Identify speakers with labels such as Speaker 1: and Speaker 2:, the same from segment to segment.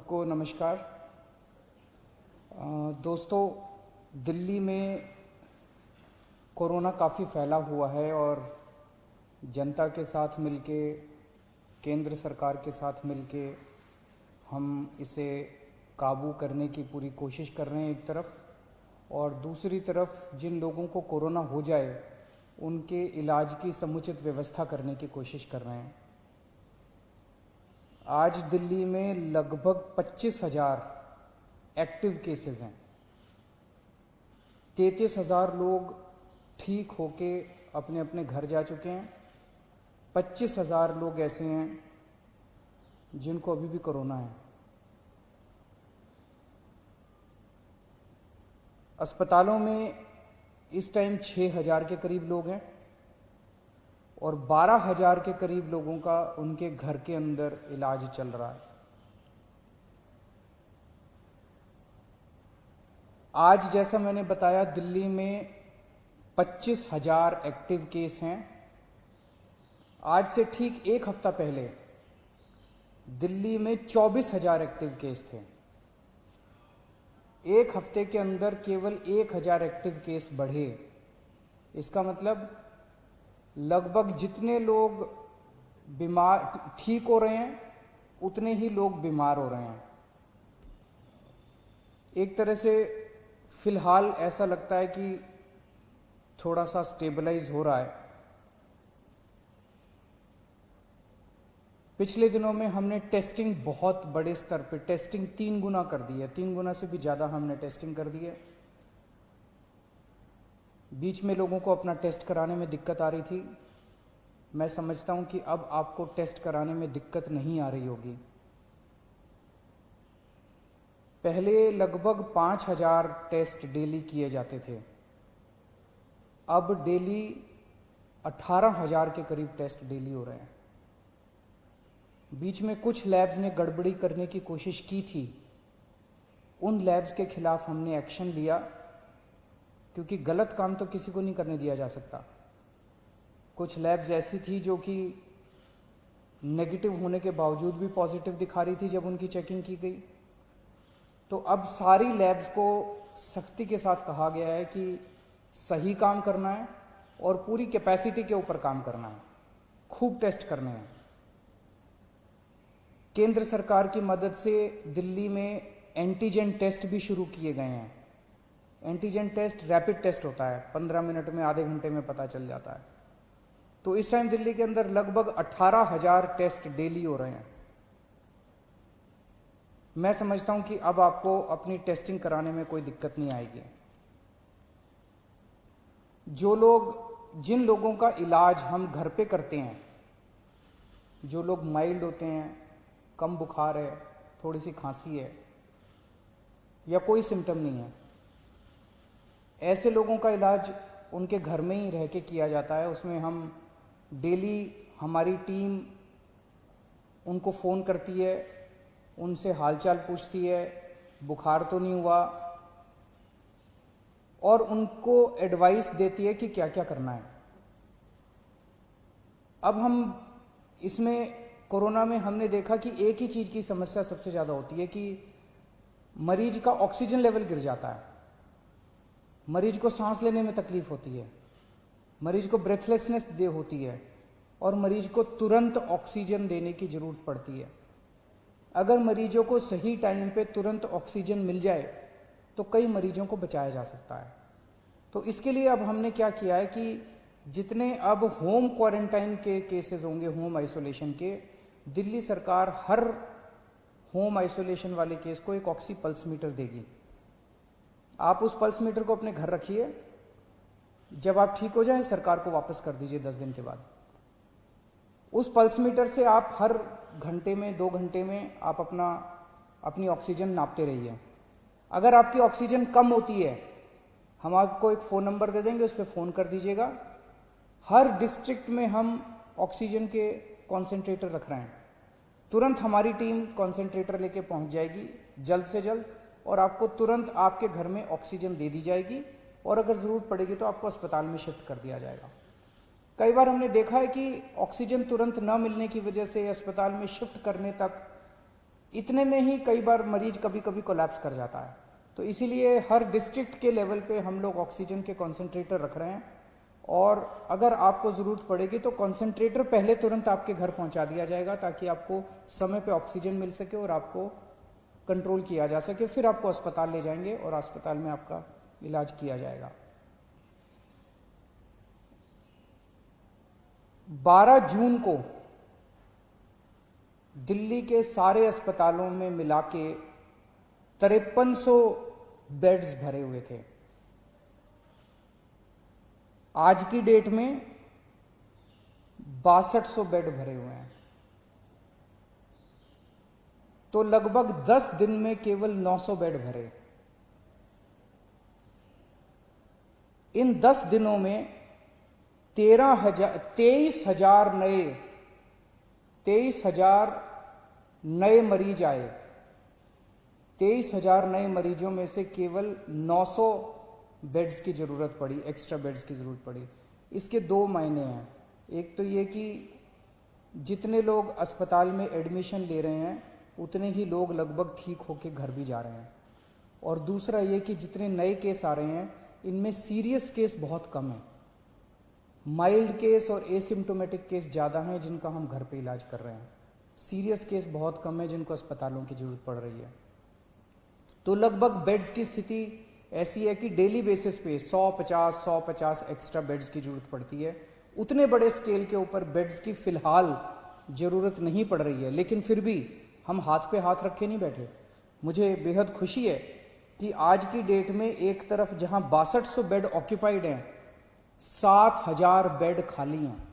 Speaker 1: सबको नमस्कार। दोस्तों, दिल्ली में कोरोना काफ़ी फैला हुआ है और जनता के साथ मिलके, केंद्र सरकार के साथ मिलके हम इसे काबू करने की पूरी कोशिश कर रहे हैं एक तरफ, और दूसरी तरफ जिन लोगों को कोरोना हो जाए उनके इलाज की समुचित व्यवस्था करने की कोशिश कर रहे हैं। आज दिल्ली में लगभग 25,000 एक्टिव केसेस हैं। 33,000 लोग ठीक होके अपने अपने घर जा चुके हैं। 25,000 लोग ऐसे हैं जिनको अभी भी कोरोना है। अस्पतालों में इस टाइम 6,000 के करीब लोग हैं और 12,000 के करीब लोगों का उनके घर के अंदर इलाज चल रहा है। आज जैसा मैंने बताया, दिल्ली में 25,000 एक्टिव केस हैं। आज से ठीक एक हफ्ता पहले दिल्ली में 24,000 एक्टिव केस थे। एक हफ्ते के अंदर केवल 1,000 एक्टिव केस बढ़े। इसका मतलब लगभग जितने लोग बीमार ठीक हो रहे हैं उतने ही लोग बीमार हो रहे हैं। एक तरह से फिलहाल ऐसा लगता है कि थोड़ा सा स्टेबलाइज हो रहा है। पिछले दिनों में हमने टेस्टिंग बहुत बड़े स्तर पे टेस्टिंग 3 गुना कर दी है। 3 गुना से भी ज़्यादा हमने टेस्टिंग कर दी है। बीच में लोगों को अपना टेस्ट कराने में दिक्कत आ रही थी। मैं समझता हूं कि अब आपको टेस्ट कराने में दिक्कत नहीं आ रही होगी। पहले लगभग 5,000 टेस्ट डेली किए जाते थे, अब डेली 18,000 के करीब टेस्ट डेली हो रहे हैं। बीच में कुछ लैब्स ने गड़बड़ी करने की कोशिश की थी। उन लैब्स के खिलाफ हमने एक्शन लिया, क्योंकि गलत काम तो किसी को नहीं करने दिया जा सकता। कुछ लैब्स ऐसी थी जो कि नेगेटिव होने के बावजूद भी पॉजिटिव दिखा रही थी जब उनकी चेकिंग की गई। तो अब सारी लैब्स को सख्ती के साथ कहा गया है कि सही काम करना है और पूरी कैपेसिटी के ऊपर काम करना है, खूब टेस्ट करने हैं। केंद्र सरकार की मदद से दिल्ली में एंटीजन टेस्ट भी शुरू किए गए हैं। एंटीजन टेस्ट रैपिड टेस्ट होता है, 15 मिनट में, आधे घंटे में पता चल जाता है। तो इस टाइम दिल्ली के अंदर लगभग 18,000 टेस्ट डेली हो रहे हैं। मैं समझता हूं कि अब आपको अपनी टेस्टिंग कराने में कोई दिक्कत नहीं आएगी। जिन लोगों का इलाज हम घर पे करते हैं, जो लोग माइल्ड होते हैं, कम बुखार है, थोड़ी सी खांसी है या कोई सिम्टम नहीं है, ऐसे लोगों का इलाज उनके घर में ही रह के किया जाता है। उसमें हम डेली, हमारी टीम उनको फ़ोन करती है, उनसे हालचाल पूछती है, बुखार तो नहीं हुआ, और उनको एडवाइस देती है कि क्या क्या करना है। अब हम इसमें कोरोना में हमने देखा कि एक ही चीज़ की समस्या सबसे ज़्यादा होती है कि मरीज का ऑक्सीजन लेवल गिर जाता है, मरीज को सांस लेने में तकलीफ होती है, मरीज को ब्रेथलेसनेस होती है और मरीज को तुरंत ऑक्सीजन देने की ज़रूरत पड़ती है। अगर मरीजों को सही टाइम पे तुरंत ऑक्सीजन मिल जाए तो कई मरीजों को बचाया जा सकता है। तो इसके लिए अब हमने क्या किया है कि जितने अब होम क्वारंटाइन के केसेस होंगे, होम आइसोलेशन के, दिल्ली सरकार हर होम आइसोलेशन वाले केस को एक ऑक्सी पल्स मीटर देगी। आप उस पल्स मीटर को अपने घर रखिए, जब आप ठीक हो जाएं सरकार को वापस कर दीजिए 10 दिन के बाद। उस पल्स मीटर से आप हर घंटे में, 2 घंटे में आप अपनी ऑक्सीजन नापते रहिए। अगर आपकी ऑक्सीजन कम होती है, हम आपको एक फ़ोन नंबर दे देंगे, उस पर फ़ोन कर दीजिएगा। हर डिस्ट्रिक्ट में हम ऑक्सीजन के कॉन्सेंट्रेटर रख रहे हैं। तुरंत हमारी टीम कॉन्सेंट्रेटर लेके पहुंच जाएगी जल्द से जल्द, और आपको तुरंत आपके घर में ऑक्सीजन दे दी जाएगी, और अगर ज़रूरत पड़ेगी तो आपको अस्पताल में शिफ्ट कर दिया जाएगा। कई बार हमने देखा है कि ऑक्सीजन तुरंत न मिलने की वजह से अस्पताल में शिफ्ट करने तक इतने में ही कई बार मरीज कभी कभी कोलैप्स कर जाता है। तो इसीलिए हर डिस्ट्रिक्ट के लेवल पे हम लोग ऑक्सीजन के कॉन्सेंट्रेटर रख रहे हैं, और अगर आपको ज़रूरत पड़ेगी तो कॉन्सेंट्रेटर पहले तुरंत आपके घर पहुंचा दिया जाएगा, ताकि आपको समय पे ऑक्सीजन मिल सके और आपको कंट्रोल किया जा सके। फिर आपको अस्पताल ले जाएंगे और अस्पताल में आपका इलाज किया जाएगा। 12 जून को दिल्ली के सारे अस्पतालों में मिला के 5300 बेड्स भरे हुए थे। आज की डेट में 6200 बेड भरे हुए हैं। तो लगभग 10 दिन में केवल 900 बेड भरे। इन 10 दिनों में 23,000 नए मरीज आए। 23,000 नए मरीजों में से केवल 900 बेड्स की ज़रूरत पड़ी, एक्स्ट्रा बेड्स की ज़रूरत पड़ी। इसके दो मायने हैं। एक तो ये कि जितने लोग अस्पताल में एडमिशन ले रहे हैं उतने ही लोग लगभग ठीक होकर घर भी जा रहे हैं, और दूसरा ये कि जितने नए केस आ रहे हैं इनमें सीरियस केस बहुत कम है। माइल्ड केस और एसिम्टोमेटिक केस ज़्यादा हैं जिनका हम घर पे इलाज कर रहे हैं। सीरियस केस बहुत कम है जिनको अस्पतालों की ज़रूरत पड़ रही है। तो लगभग बेड्स की स्थिति ऐसी है कि डेली बेसिस पे 150 एक्स्ट्रा बेड्स की ज़रूरत पड़ती है। उतने बड़े स्केल के ऊपर बेड्स की फ़िलहाल ज़रूरत नहीं पड़ रही है, लेकिन फिर भी हम हाथ पे हाथ रखे नहीं बैठे। मुझे बेहद खुशी है कि आज की डेट में एक तरफ जहां 6200 बेड ऑक्यूपाइड हैं, 7000 बेड खाली हैं।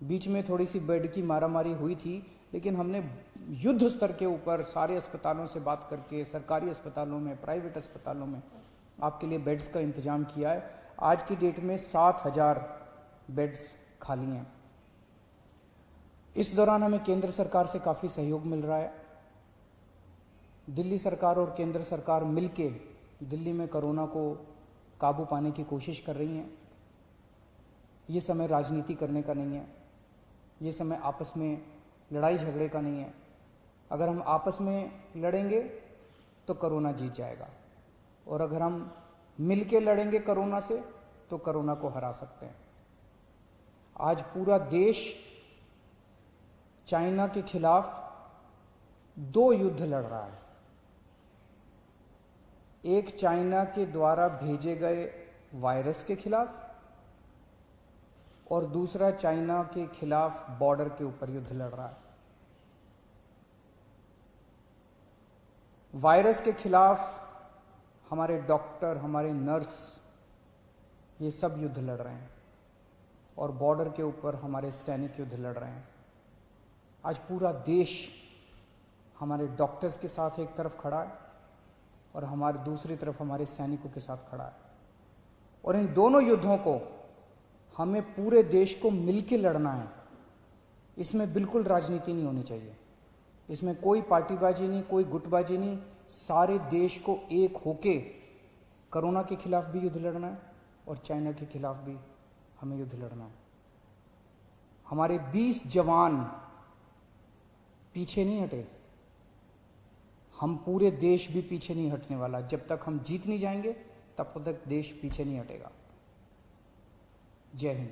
Speaker 1: बीच में थोड़ी सी बेड की मारामारी हुई थी, लेकिन हमने युद्ध स्तर के ऊपर सारे अस्पतालों से बात करके सरकारी अस्पतालों में, प्राइवेट अस्पतालों में आपके लिए बेड्स का इंतजाम किया है। आज की डेट में 7000 बेड्स खाली हैं। इस दौरान हमें केंद्र सरकार से काफ़ी सहयोग मिल रहा है। दिल्ली सरकार और केंद्र सरकार मिलके दिल्ली में कोरोना को काबू पाने की कोशिश कर रही हैं। ये समय राजनीति करने का नहीं है, ये समय आपस में लड़ाई झगड़े का नहीं है। अगर हम आपस में लड़ेंगे तो कोरोना जीत जाएगा, और अगर हम मिलके लड़ेंगे कोरोना से तो कोरोना को हरा सकते हैं। आज पूरा देश चाइना के खिलाफ 2 युद्ध लड़ रहा है। एक चाइना के द्वारा भेजे गए वायरस के खिलाफ, और दूसरा चाइना के खिलाफ बॉर्डर के ऊपर युद्ध लड़ रहा है। वायरस के खिलाफ हमारे डॉक्टर, हमारे नर्स, ये सब युद्ध लड़ रहे हैं, और बॉर्डर के ऊपर हमारे सैनिक युद्ध लड़ रहे हैं। आज पूरा देश हमारे डॉक्टर्स के साथ एक तरफ खड़ा है और हमारे दूसरी तरफ हमारे सैनिकों के साथ खड़ा है, और इन दोनों युद्धों को हमें पूरे देश को मिलकर लड़ना है। इसमें बिल्कुल राजनीति नहीं होनी चाहिए, इसमें कोई पार्टीबाजी नहीं, कोई गुटबाजी नहीं। सारे देश को एक होके कोरोना के खिलाफ भी युद्ध लड़ना है और चाइना के खिलाफ भी हमें युद्ध लड़ना है। हमारे 20 जवान पीछे नहीं हटे, हम पूरे देश भी पीछे नहीं हटने वाला। जब तक हम जीत नहीं जाएंगे तब तक देश पीछे नहीं हटेगा। जय हिंद।